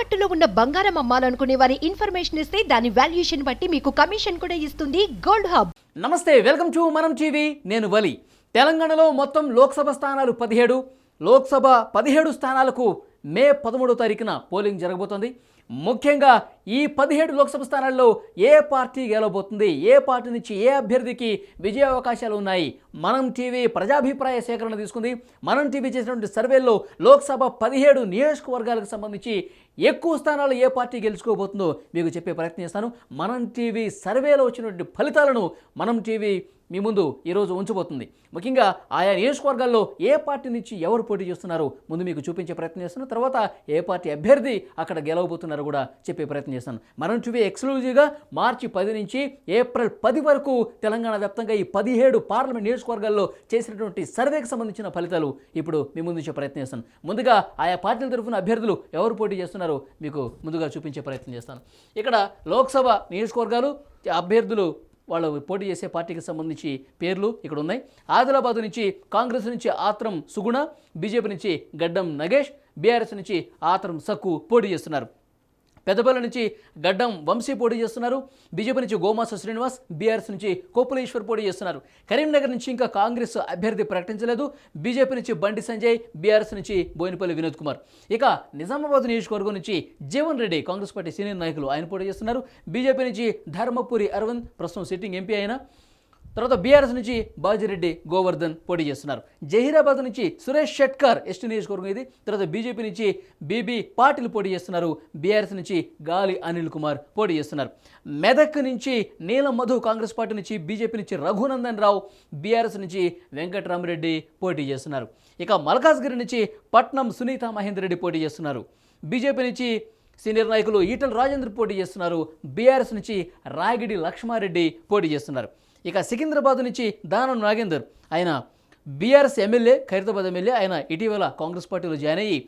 తాకట్టులో ఉన్న బంగారం అమ్మాలనుకునే వారి ఇన్ఫర్మేషన్ ఇస్తే దాని వాల్యుయేషన్ బట్టి మీకు కమిషన్ కూడా ఇస్తుంది గోల్డ్ హబ్. నమస్తే, వెల్కమ్ టు మనం టీవీ. నేను వలి. తెలంగాణలో మొత్తం లోక్సభ స్థానాలు 17. లోక్సభ 17 స్థానాలకు మే 13వ తారీఖున పోలింగ్ జరగబోతోంది. ముఖ్యంగా ఈ 17 లోక్సభ స్థానాల్లో ఏ పార్టీ గెలవబోతుంది, ఏ పార్టీ నుంచి ఏ అభ్యర్థికి విజయ అవకాశాలు ఉన్నాయి, మనం టీవీ ప్రజాభిప్రాయ సేకరణ తీసుకుంది. మనం టీవీ చేసినటువంటి సర్వేల్లో లోక్సభ 17 నియోజకవర్గాలకు సంబంధించి ఎక్కువ స్థానాలు ఏ పార్టీ గెలుచుకోబోతుందో మీకు చెప్పే ప్రయత్నం చేస్తాను. మనం టీవీ సర్వేలో వచ్చినటువంటి ఫలితాలను మనం టీవీ మీ ముందు ఈరోజు ఉంచబోతుంది. ముఖ్యంగా ఆయా నియోజకవర్గాల్లో ఏ పార్టీ నుంచి ఎవరు పోటీ చేస్తున్నారో ముందు మీకు చూపించే ప్రయత్నం చేస్తున్నాను. తర్వాత ఏ పార్టీ అభ్యర్థి అక్కడ గెలవబోతున్నారో కూడా చెప్పే ప్రయత్నం చేస్తాను. మనం టీవీ ఎక్స్క్లూజివ్గా మార్చి 10 నుంచి ఏప్రిల్ 10 వరకు తెలంగాణ వ్యాప్తంగా ఈ 17 పార్లమెంట్ నియోజకవర్గాల్లో చేసినటువంటి సర్వేకి సంబంధించిన ఫలితాలు ఇప్పుడు మీ ముందు ఇచ్చే ప్రయత్నం చేస్తాను. ముందుగా ఆయా పార్టీల తరఫున అభ్యర్థులు ఎవరు పోటీ చేస్తున్నారో మీకు ముందుగా చూపించే ప్రయత్నం చేస్తాను. ఇక్కడ లోక్సభ నియోజకవర్గాలు అభ్యర్థులు వాళ్ళు పోటీ చేసే పార్టీకి సంబంధించి పేర్లు ఇక్కడ ఉన్నాయి. ఆదిలాబాద్ నుంచి కాంగ్రెస్ నుంచి ఆత్రం సుగుణ, బీజేపీ నుంచి గడ్డం నగేష్, బీఆర్ఎస్ నుంచి ఆత్రం సక్కు పోటీ చేస్తున్నారు. పెద్దపల్లి నుంచి గడ్డం వంశీ పోటీ చేస్తున్నారు. బీజేపీ నుంచి గోమాస శ్రీనివాస్, బీఆర్ఎస్ నుంచి కోపులేశ్వర్ పోటీ చేస్తున్నారు. కరీంనగర్ నుంచి ఇంకా కాంగ్రెస్ అభ్యర్థి ప్రకటించలేదు. బీజేపీ నుంచి బండి సంజయ్, బీఆర్ఎస్ నుంచి బోయినపల్లి వినోద్ కుమార్. ఇక నిజామాబాద్ నియోజకవర్గం నుంచి జీవన్ రెడ్డి కాంగ్రెస్ పార్టీ సీనియర్ నాయకులు ఆయన పోటీ చేస్తున్నారు. బీజేపీ నుంచి ధర్మపురి అరవింద్ ప్రస్తుతం సిట్టింగ్ ఎంపీ అయిన తర్వాత బీఆర్ఎస్ నుంచి బాజిరెడ్డి గోవర్ధన్ పోటీ చేస్తున్నారు. జహీరాబాద్ నుంచి సురేష్ షెట్కర్ ఎస్టీ నియోజకవర్గం ఇది. తర్వాత బీజేపీ నుంచి బీబీ పాటిల్ పోటీ చేస్తున్నారు. బీఆర్ఎస్ నుంచి గాలి అనిల్ కుమార్ పోటీ చేస్తున్నారు. మెదక్ నుంచి నీలం మధు కాంగ్రెస్ పార్టీ నుంచి, బీజేపీ నుంచి రఘునందన్ రావు, బీఆర్ఎస్ నుంచి వెంకటరామరెడ్డి పోటీ చేస్తున్నారు. ఇక మల్కాజ్గిరి నుంచి పట్నం సునీత మహేందర్ రెడ్డి పోటీ చేస్తున్నారు. బీజేపీ నుంచి సీనియర్ నాయకులు ఈటల రాజేంద్ర పోటీ చేస్తున్నారు. బీఆర్ఎస్ నుంచి రాగిడి లక్ష్మారెడ్డి పోటీ చేస్తున్నారు. ఇక సికింద్రాబాద్ నుంచి దానం నాగేందర్, ఆయన బీఆర్ఎస్ ఎమ్మెల్యే, ఖైరతాబాద్ ఎమ్మెల్యే, ఆయన ఇటీవల కాంగ్రెస్ పార్టీలో జాయిన్ అయ్యి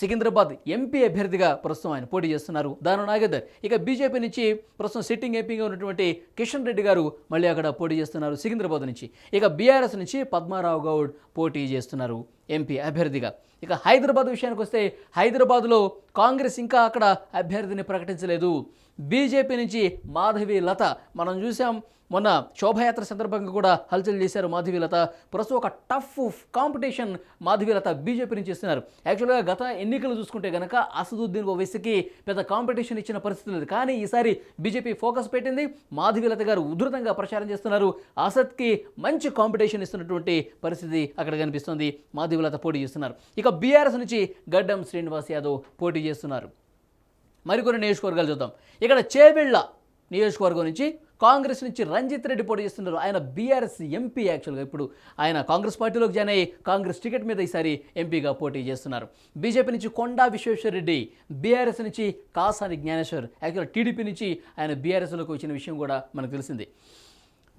సికింద్రాబాద్ ఎంపీ అభ్యర్థిగా ప్రస్తుతం ఆయన పోటీ చేస్తున్నారు దానం నాగేందర్. ఇక బీజేపీ నుంచి ప్రస్తుతం సిట్టింగ్ ఎంపీగా ఉన్నటువంటి కిషన్ రెడ్డి గారు మళ్ళీ అక్కడ పోటీ చేస్తున్నారు సికింద్రాబాద్ నుంచి. ఇక బీఆర్ఎస్ నుంచి పద్మారావు గౌడ్ పోటీ చేస్తున్నారు ఎంపీ అభ్యర్థిగా. ఇక హైదరాబాద్ విషయానికి వస్తే హైదరాబాద్లో కాంగ్రెస్ ఇంకా అక్కడ అభ్యర్థిని ప్రకటించలేదు. బీజేపీ నుంచి మాధవి లత, మనం చూసాం మొన్న శోభాయాత్ర సందర్భంగా కూడా హల్చల్ చేశారు మాధవి లత. ప్రస్తుతం ఒక tough competition Madhavi Latha BJP నుంచి ఇస్తున్నారు. యాక్చువల్గా గత ఎన్నికలు చూసుకుంటే కనుక అసదుద్దీన్ ఓవైసీకి పెద్ద కాంపిటీషన్ ఇచ్చిన పరిస్థితి లేదు. కానీ ఈసారి బీజేపీ ఫోకస్ పెట్టింది. మాధవి లత గారు ఉధృతంగా ప్రచారం చేస్తున్నారు. అసద్కి మంచి కాంపిటీషన్ ఇస్తున్నటువంటి పరిస్థితి అక్కడ కనిపిస్తుంది. మాధవి లత పోటీ చేస్తున్నారు. ఇక బీఆర్ఎస్ నుంచి గడ్డం శ్రీనివాస్ యాదవ్ పోటీ చేస్తున్నారు. మరికొన్ని నియోజకవర్గాలు చూద్దాం. ఇక్కడ చేవెళ్ళ నియోజకవర్గం నుంచి కాంగ్రెస్ నుంచి రంజిత్ రెడ్డి పోటీ చేస్తున్నారు. ఆయన బీఆర్ఎస్ ఎంపీ. యాక్చువల్గా ఇప్పుడు ఆయన కాంగ్రెస్ పార్టీలోకి జాయిన్ అయ్యి కాంగ్రెస్ టికెట్ మీద ఈసారి ఎంపీగా పోటీ చేస్తున్నారు. బీజేపీ నుంచి కొండా విశ్వేశ్వర రెడ్డి, బీఆర్ఎస్ నుంచి కాసాని జ్ఞానేశ్వర్, యాక్చువల్గా టీడీపీ నుంచి ఆయన బీఆర్ఎస్లోకి వచ్చిన విషయం కూడా మనకు తెలిసింది.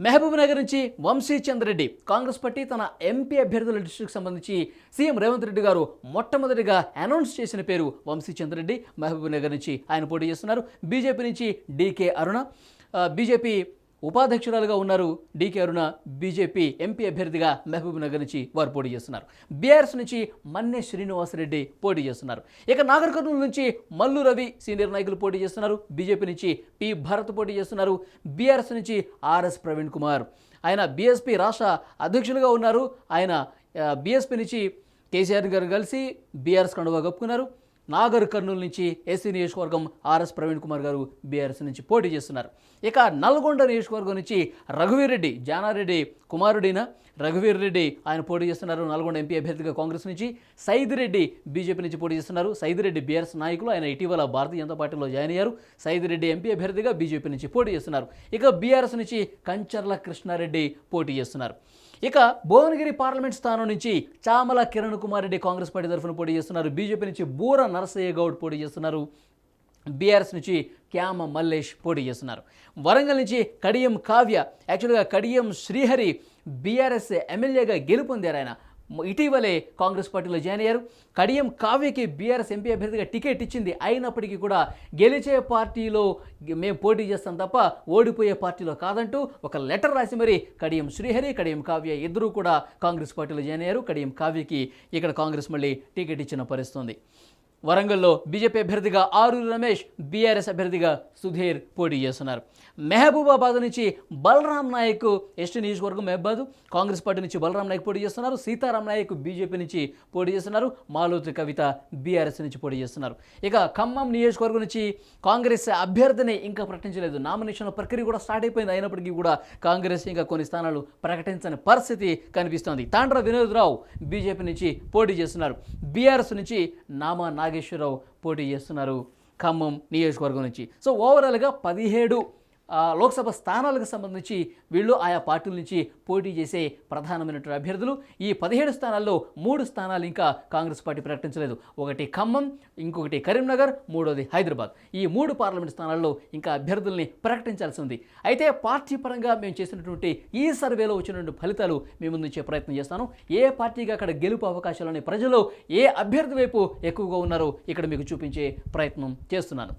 మహబూబ్ నగర్ నుంచి వంశీ చంద్రెడ్డి, కాంగ్రెస్ పార్టీ తన ఎంపీ అభ్యర్థుల లిస్టుకు సంబంధించి సీఎం రేవంత్ రెడ్డి గారు మొట్టమొదటిగా అనౌన్స్ చేసిన పేరు వంశీ చంద్రెడ్డి. మహబూబ్ నగర్ నుంచి ఆయన పోటీ చేస్తున్నారు. బీజేపీ నుంచి డీకే అరుణ, బీజేపీ ఉపాధ్యక్షురాలుగా ఉన్నారు డీకే అరుణ. బీజేపీ ఎంపీ అభ్యర్థిగా మహబూబ్ నగర్ నుంచి వారు పోటీ చేస్తున్నారు. బీఆర్ఎస్ నుంచి మన్నె శ్రీనివాసరెడ్డి పోటీ చేస్తున్నారు. ఇక నాగర్ కర్నూలు నుంచి మల్లు రవి సీనియర్ నాయకులు పోటీ చేస్తున్నారు. బీజేపీ నుంచి పి భరత్ పోటీ చేస్తున్నారు. బీఆర్ఎస్ నుంచి ఆర్ఎస్ ప్రవీణ్ కుమార్, ఆయన బీఎస్పీ రాష్ట్ర అధ్యక్షులుగా ఉన్నారు. ఆయన బీఎస్పీ నుంచి కేసీఆర్ గారు కలిసి బీఆర్ఎస్ కండువా కప్పుకున్నారు. నాగర్ కర్నూలు నుంచి ఏసీ నియోజకవర్గం ఆర్ఎస్ ప్రవీణ్ కుమార్ గారు బీఆర్ఎస్ నుంచి పోటీ చేస్తున్నారు. ఇక నల్గొండ నియోజకవర్గం నుంచి రఘువీర్ రెడ్డి, జానారెడ్డి కుమారుడైన రఘువీర్ రెడ్డి ఆయన పోటీ చేస్తున్నారు నల్గొండ ఎంపీ అభ్యర్థిగా కాంగ్రెస్ నుంచి. సైదిరెడ్డి బీజేపీ నుంచి పోటీ చేస్తున్నారు. సైదిరెడ్డి బీఆర్ఎస్ నాయకులు, ఆయన ఇటీవల భారతీయ జనతా పార్టీలో జాయిన్ అయ్యారు. సైదిరెడ్డి ఎంపీ అభ్యర్థిగా బీజేపీ నుంచి పోటీ చేస్తున్నారు. ఇక బీఆర్ఎస్ నుంచి కంచర్ల కృష్ణారెడ్డి పోటీ చేస్తున్నారు. ఇక భువనగిరి పార్లమెంట్ స్థానం నుంచి చామల కిరణ్ కుమార్ రెడ్డి కాంగ్రెస్ పార్టీ తరఫున పోటీ చేస్తున్నారు. బీజేపీ నుంచి బూర నరసయ్య గౌడ్ పోటీ చేస్తున్నారు. బీఆర్ఎస్ నుంచి క్యామ మల్లేష్ పోటీ చేస్తున్నారు. వరంగల్ నుంచి కడియం కావ్య, యాక్చువల్గా కడియం శ్రీహరి బీఆర్ఎస్ ఎమ్మెల్యేగా గెలుపొందారు. ఆయన ఇటీవలే కాంగ్రెస్ పార్టీలో జాయిన్ అయ్యారు. కడియం కావ్యకి బీఆర్ఎస్ ఎంపీ అభ్యర్థిగా టికెట్ ఇచ్చింది. అయినప్పటికీ కూడా గెలిచే పార్టీలో మేము పోటీ చేస్తాం తప్ప ఓడిపోయే పార్టీలో కాదంటూ ఒక లెటర్ రాసి మరి కడియం శ్రీహరి, కడియం కావ్య ఇద్దరూ కూడా కాంగ్రెస్ పార్టీలో జాయిన్ అయ్యారు. కడియం కావ్యకి ఇక్కడ కాంగ్రెస్ మళ్ళీ టికెట్ ఇచ్చిన పరిస్థితుంది. వరంగల్లో బీజేపీ అభ్యర్థిగా ఆరూరి రమేష్, బీఆర్ఎస్ అభ్యర్థిగా సుధీర్ పోటీ చేస్తున్నారు. మహబూబాబాద్ నుంచి బలరాం నాయక్, ఎస్టీ నియోజకవర్గం మహబూబాద్, కాంగ్రెస్ పార్టీ నుంచి బలరాం నాయక్ పోటీ చేస్తున్నారు. సీతారాం నాయక్ బీజేపీ నుంచి పోటీ చేస్తున్నారు. మాలోతి కవిత బీఆర్ఎస్ నుంచి పోటీ చేస్తున్నారు. ఇక ఖమ్మం నియోజకవర్గం నుంచి కాంగ్రెస్ అభ్యర్థిని ఇంకా ప్రకటించలేదు. నామినేషన్ ప్రక్రియ కూడా స్టార్ట్ అయిపోయింది. అయినప్పటికీ కూడా కాంగ్రెస్ ఇంకా కొన్ని స్థానాలు ప్రకటించని పరిస్థితి కనిపిస్తోంది. తాండ్ర వినోద్ రావు బీజేపీ నుంచి పోటీ చేస్తున్నారు. బీఆర్ఎస్ నుంచి నామా నాగేశ్వరరావు పోటీ చేస్తున్నారు ఖమ్మం నియోజకవర్గం నుంచి. సో ఓవరాల్గా 17 లోక్సభ స్థానాలకు సంబంధించి వీళ్ళు ఆయా పార్టీల నుంచి పోటీ చేసే ప్రధానమైనటువంటి అభ్యర్థులు. ఈ 17 స్థానాల్లో 3 స్థానాలు ఇంకా కాంగ్రెస్ పార్టీ ప్రకటించలేదు. ఒకటి ఖమ్మం, ఇంకొకటి కరీంనగర్, మూడోది హైదరాబాద్. ఈ 3 పార్లమెంట్ స్థానాల్లో ఇంకా అభ్యర్థుల్ని ప్రకటించాల్సి ఉంది. అయితే పార్టీ పరంగా మేము చేసినటువంటి ఈ సర్వేలో వచ్చినటువంటి ఫలితాలు మీ ముందు ఇచ్చే ప్రయత్నం చేస్తాను. ఏ పార్టీగా అక్కడ గెలుపు అవకాశాలని, ప్రజలు ఏ అభ్యర్థి వైపు ఎక్కువగా ఉన్నారో ఇక్కడ మీకు చూపించే ప్రయత్నం చేస్తున్నాను.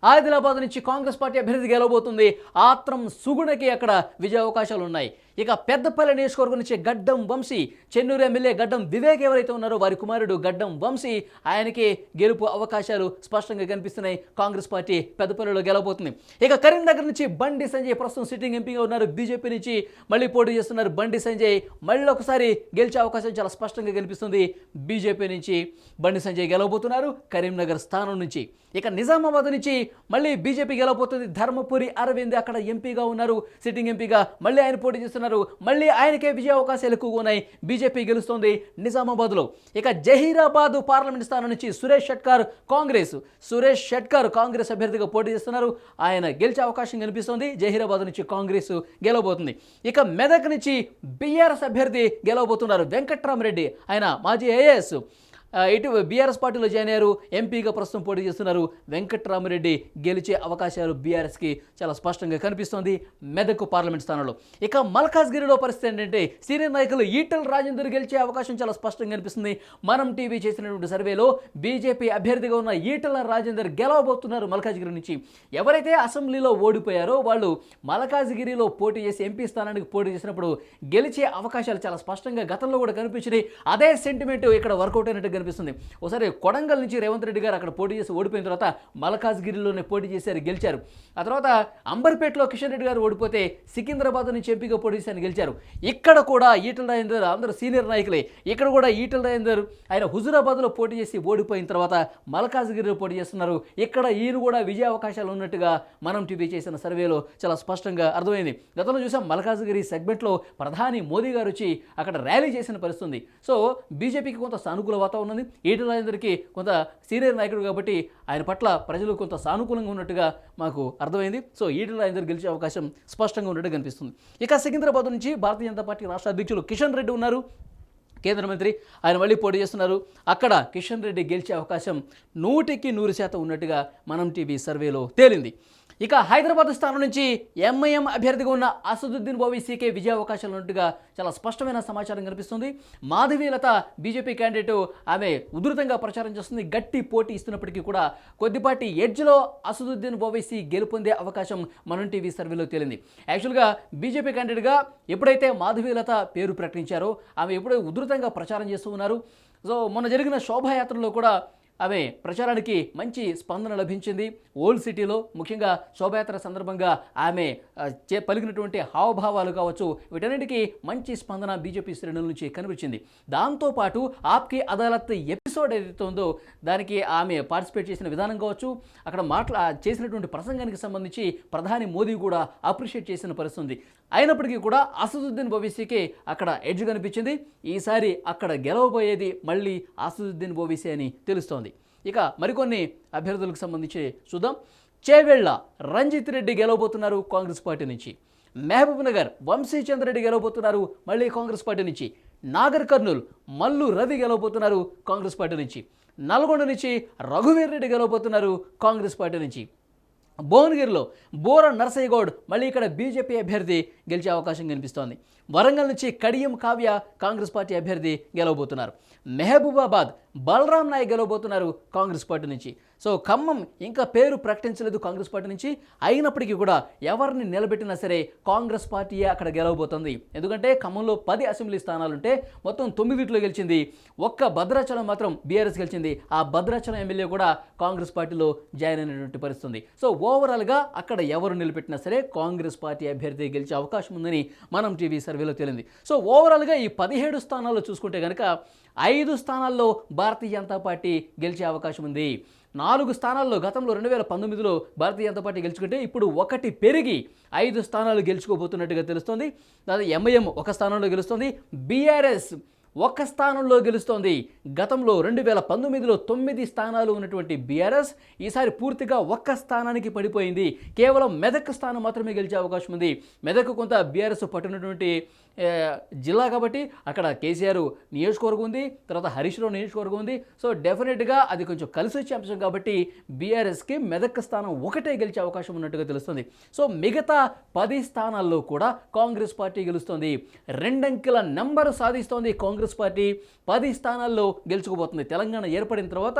ఆదిలాబాద్ నుంచి కాంగ్రెస్ పార్టీ అభ్యర్థి గెలవబోతుంది. ఆత్రం సుగుణకి అక్కడ విజయ అవకాశాలు ఉన్నాయి. ఇక పెద్దపల్లి నియోజకవర్గం నుంచి గడ్డం వంశీ, చెన్నూరు ఎమ్మెల్యే గడ్డం వివేక్ ఎవరైతే ఉన్నారో వారి కుమారుడు గడ్డం వంశీ, ఆయనకి గెలుపు అవకాశాలు స్పష్టంగా కనిపిస్తున్నాయి. కాంగ్రెస్ పార్టీ పెద్దపల్లిలో గెలవబోతుంది. ఇక కరీంనగర్ నుంచి బండి సంజయ్ ప్రస్తుతం సిట్టింగ్ ఎంపీగా ఉన్నారు. బీజేపీ నుంచి మళ్ళీ పోటీ చేస్తున్నారు. బండి సంజయ్ మళ్ళీ ఒకసారి గెలిచే అవకాశం చాలా స్పష్టంగా కనిపిస్తుంది. బీజేపీ నుంచి బండి సంజయ్ గెలవబోతున్నారు కరీంనగర్ స్థానం నుంచి. ఇక నిజామాబాద్ నుంచి మళ్ళీ బీజేపీ గెలవబోతుంది. ధర్మపురి అరవింద్ అక్కడ ఎంపీగా ఉన్నారు, సిట్టింగ్ ఎంపీగా. మళ్ళీ ఆయన పోటీ చేస్తున్నారు. మళ్ళీ ఆయనకే విజయ అవకాశాలు ఎక్కువగా ఉన్నాయి. బీజేపీ గెలుస్తోంది నిజామాబాద్లో. ఇక జహీరాబాద్ పార్లమెంట్ స్థానం నుంచి సురేష్ షెట్కర్ కాంగ్రెస్ అభ్యర్థిగా పోటీ చేస్తున్నారు. ఆయన గెలిచే అవకాశం కనిపిస్తోంది. జహీరాబాద్ నుంచి కాంగ్రెస్ గెలవబోతుంది. ఇక మెదక్ నుంచి బీఆర్ఎస్ అభ్యర్థి గెలవబోతున్నారు వెంకట్రామరెడ్డి. ఆయన మాజీ ఐఏఎస్, ఇటు బీఆర్ఎస్ పార్టీలో జాయిన్ అయ్యారు. ఎంపీగా ప్రస్తుతం పోటీ చేస్తున్నారు. వెంకట్రామరెడ్డి గెలిచే అవకాశాలు బీఆర్ఎస్కి చాలా స్పష్టంగా కనిపిస్తోంది మెదక్ పార్లమెంట్ స్థానంలో. ఇక మల్కాజ్గిరిలో పరిస్థితి ఏంటంటే సీనియర్ నాయకులు ఈటెల రాజేందర్ గెలిచే అవకాశం చాలా స్పష్టంగా కనిపిస్తుంది. మనం టీవీ చేసినటువంటి సర్వేలో బీజేపీ అభ్యర్థిగా ఉన్న ఈటెల రాజేందర్ గెలవబోతున్నారు మల్కాజ్గిరి నుంచి. ఎవరైతే అసెంబ్లీలో ఓడిపోయారో వాళ్ళు మల్కాజ్గిరిలో పోటీ చేసి ఎంపీ స్థానానికి పోటీ చేసినప్పుడు గెలిచే అవకాశాలు చాలా స్పష్టంగా గతంలో కూడా కనిపించినాయి. అదే సెంటిమెంట్ ఇక్కడ వర్కౌట్ అయినట్టు కనిపిస్తుంది. ఒకసారి కొడంగల్ నుంచి రేవంత్ రెడ్డి గారు అక్కడ పోటీ చేసి ఓడిపోయిన తర్వాత మల్కాజ్గిరిలోనే పోటీ చేశారు, గెలిచారు. ఆ తర్వాత అంబర్పేటలో కిషన్ రెడ్డి గారు ఓడిపోతే సికింద్రాబాద్ నుంచి ఎంపీగా పోటీ చేసి గెలిచారు. ఇక్కడ కూడా ఈటెల రాజేందర్, అందరూ సీనియర్ నాయకులే. ఇక్కడ కూడా ఈటెల రాజేందర్ ఆయన హుజూరాబాద్లో పోటీ చేసి ఓడిపోయిన తర్వాత మల్కాజ్గిరిలో పోటీ చేస్తున్నారు. ఇక్కడ ఈయన కూడా విజయ అవకాశాలు ఉన్నట్టుగా మనం టీవీ చేసిన సర్వేలో చాలా స్పష్టంగా అర్థమైంది. గతంలో చూసాం మల్కాజ్గిరి సెగ్మెంట్లో ప్రధాని మోదీ గారు వచ్చి అక్కడ ర్యాలీ చేసిన పరిస్థితి. సో బీజేపీకి కొంత సానుకూల వాతావరణం ఉంది. ఈటెల రాజేందర్కి కొంత సీనియర్ నాయకుడు కాబట్టి ఆయన పట్ల ప్రజలు కొంత సానుకూలంగా ఉన్నట్టుగా మాకు అర్థమైంది. సో ఈటెల రాజేందర్ గెలిచే అవకాశం స్పష్టంగా ఉన్నట్టు కనిపిస్తుంది. ఇక సికింద్రాబాద్ నుంచి భారతీయ జనతా పార్టీ రాష్ట్ర అధ్యక్షులు కిషన్ రెడ్డి ఉన్నారు, కేంద్ర మంత్రి. ఆయన మళ్ళీ పోటీ చేస్తున్నారు. అక్కడ కిషన్ రెడ్డి గెలిచే అవకాశం 100% ఉన్నట్టుగా మనం టీవీ సర్వేలో తేలింది. ఇక హైదరాబాద్ స్థానం నుంచి ఎంఐఎం అభ్యర్థిగా ఉన్న అసదుద్దీన్ ఓవైసీకే విజయ అవకాశాలు ఉన్నట్టుగా చాలా స్పష్టమైన సమాచారం కనిపిస్తుంది. మాధవీలత బీజేపీ క్యాండిడేట్, ఆమె ఉధృతంగా ప్రచారం చేస్తుంది. గట్టి పోటీ ఇస్తున్నప్పటికీ కూడా కొద్దిపాటి ఎడ్జ్లో అసదుద్దీన్ ఓవైసీ గెలుపొందే అవకాశం మనం టీవీ సర్వేలో తేలింది. యాక్చువల్గా బీజేపీ క్యాండిడేట్గా ఎప్పుడైతే మాధవీలత పేరు ప్రకటించారో ఆమె ఎప్పుడైతే ఉధృతంగా ప్రచారం చేస్తూ ఉన్నారు. సో మొన్న జరిగిన శోభాయాత్రలో కూడా ఆమె ప్రచారానికి మంచి స్పందన లభించింది. ఓల్డ్ సిటీలో ముఖ్యంగా శోభాయాత్ర సందర్భంగా ఆమె పలికినటువంటి హావభావాలు కావచ్చు, వీటన్నిటికీ మంచి స్పందన బీజేపీ శ్రేణుల నుంచి కనిపించింది. దాంతోపాటు ఆప్కి అదాలత్ ఎపిసోడ్ ఏదైతే ఉందో దానికి ఆమె పార్టిసిపేట్ చేసిన విధానం కావచ్చు, అక్కడ చేసినటువంటి ప్రసంగానికి సంబంధించి ప్రధాని మోదీ కూడా అప్రిషియేట్ చేసిన పరిస్థితి. అయినప్పటికీ కూడా అసదుద్దీన్ ఓవైసీకి అక్కడ ఎడ్జ్ కనిపించింది. ఈసారి అక్కడ గెలవబోయేది మళ్ళీ అసదుద్దీన్ ఓవైసీ అని తెలుస్తోంది. ఇక మరికొన్ని అభ్యర్థులకు సంబంధించి చూద్దాం. చేవెళ్ల రంజిత్ రెడ్డి గెలవబోతున్నారు కాంగ్రెస్ పార్టీ నుంచి. మహబూబ్ నగర్ వంశీచంద్రెడ్డి గెలవబోతున్నారు మళ్ళీ కాంగ్రెస్ పార్టీ నుంచి. నాగర్ కర్నూల్ మల్లు రవి గెలవబోతున్నారు కాంగ్రెస్ పార్టీ నుంచి. నల్గొండ నుంచి రఘువీర్ రెడ్డి గెలవబోతున్నారు కాంగ్రెస్ పార్టీ నుంచి. భువనగిరిలో బోర నరసయ్య గౌడ్ మళ్ళీ ఇక్కడ బీజేపీ అభ్యర్థి గెలిచే అవకాశం కనిపిస్తోంది. వరంగల్ నుంచి కడియం కావ్య కాంగ్రెస్ పార్టీ అభ్యర్థి గెలవబోతున్నారు. మహబూబాబాద్ బలరాం నాయక్ గెలవబోతున్నారు కాంగ్రెస్ పార్టీ నుంచి. సో ఖమ్మం ఇంకా పేరు ప్రకటించలేదు కాంగ్రెస్ పార్టీ నుంచి. అయినప్పటికీ కూడా ఎవరిని నిలబెట్టినా సరే కాంగ్రెస్ పార్టీయే అక్కడ గెలవబోతుంది. ఎందుకంటే ఖమ్మంలో 10 అసెంబ్లీ స్థానాలుంటే మొత్తం 9 గెలిచింది. ఒక్క భద్రాచలం మాత్రం బీఆర్ఎస్ గెలిచింది. ఆ భద్రాచలం ఎమ్మెల్యే కూడా కాంగ్రెస్ పార్టీలో జాయిన్ అయినటువంటి పరిస్థితి. సో ఓవరాల్గా అక్కడ ఎవరు నిలబెట్టినా సరే కాంగ్రెస్ పార్టీ అభ్యర్థి గెలిచే అవకాశం ఉందని మనం టీవీ సర్వేలో తేలింది. సో ఓవరాల్గా ఈ 17 స్థానాల్లో చూసుకుంటే కనుక 5 స్థానాల్లో భారతీయ జనతా పార్టీ గెలిచే అవకాశం ఉంది. 4 స్థానాల్లో గతంలో 2019లో భారతీయ జనతా పార్టీ గెలుచుకుంటే ఇప్పుడు 1 పెరిగి 5 స్థానాలు గెలుచుకోబోతున్నట్టుగా తెలుస్తోంది. దాని ఎంఐఎం 1 స్థానంలో గెలుస్తుంది. బీఆర్ఎస్ 1 స్థానంలో గెలుస్తోంది. గతంలో 2019లో 9 స్థానాలు ఉన్నటువంటి బీఆర్ఎస్ ఈసారి పూర్తిగా 1 స్థానానికి పడిపోయింది. కేవలం మెదక్ స్థానం మాత్రమే గెలిచే అవకాశం ఉంది. మెదక్ కొంత బీఆర్ఎస్ పట్టినటువంటి జిల్లా కాబట్టి అక్కడ కేసీఆర్ నియోజకవర్గం ఉంది, తర్వాత హరీష్ రావు నియోజకవర్గం ఉంది. సో డెఫినెట్గా అది కొంచెం కలిసి వచ్చే అంశం కాబట్టి బీఆర్ఎస్కి మెదక్ స్థానం 1 గెలిచే అవకాశం ఉన్నట్టుగా తెలుస్తుంది. సో మిగతా 10 స్థానాల్లో కూడా కాంగ్రెస్ పార్టీ గెలుస్తుంది. 2 అంకెల నెంబర్ సాధిస్తోంది కాంగ్రెస్ పార్టీ. 10 స్థానాల్లో గెలుచుకోబోతుంది. తెలంగాణ ఏర్పడిన తర్వాత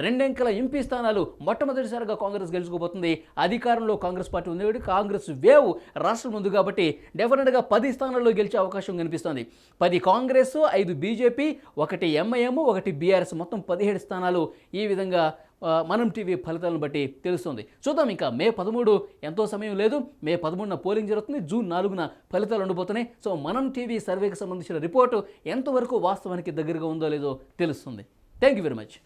2 అంకెల ఎంపీ స్థానాలు మొట్టమొదటిసారిగా కాంగ్రెస్ గెలుచుకోబోతుంది. అధికారంలో కాంగ్రెస్ పార్టీ ఉంది కాబట్టి కాంగ్రెస్ వేవ్ రాష్ట్రం ఉంది కాబట్టి డెఫినెట్గా 10 స్థానాల్లో గెలిచే అవకాశం కనిపిస్తోంది. 10 కాంగ్రెస్, 5 బీజేపీ, 1 ఎంఐఎం, 1 బీఆర్ఎస్, మొత్తం 17 స్థానాలు. ఈ విధంగా మనం టీవీ ఫలితాలను బట్టి తెలుస్తుంది. చూద్దాం. ఇంకా మే 13 ఎంతో సమయం లేదు. మే 13న పోలింగ్ జరుగుతుంది. జూన్ 4న ఫలితాలు ఉండబోతున్నాయి. సో మనం టీవీ సర్వేకి సంబంధించిన రిపోర్టు ఎంతవరకు వాస్తవానికి దగ్గరగా ఉందో లేదో తెలుస్తుంది. Thank you very much.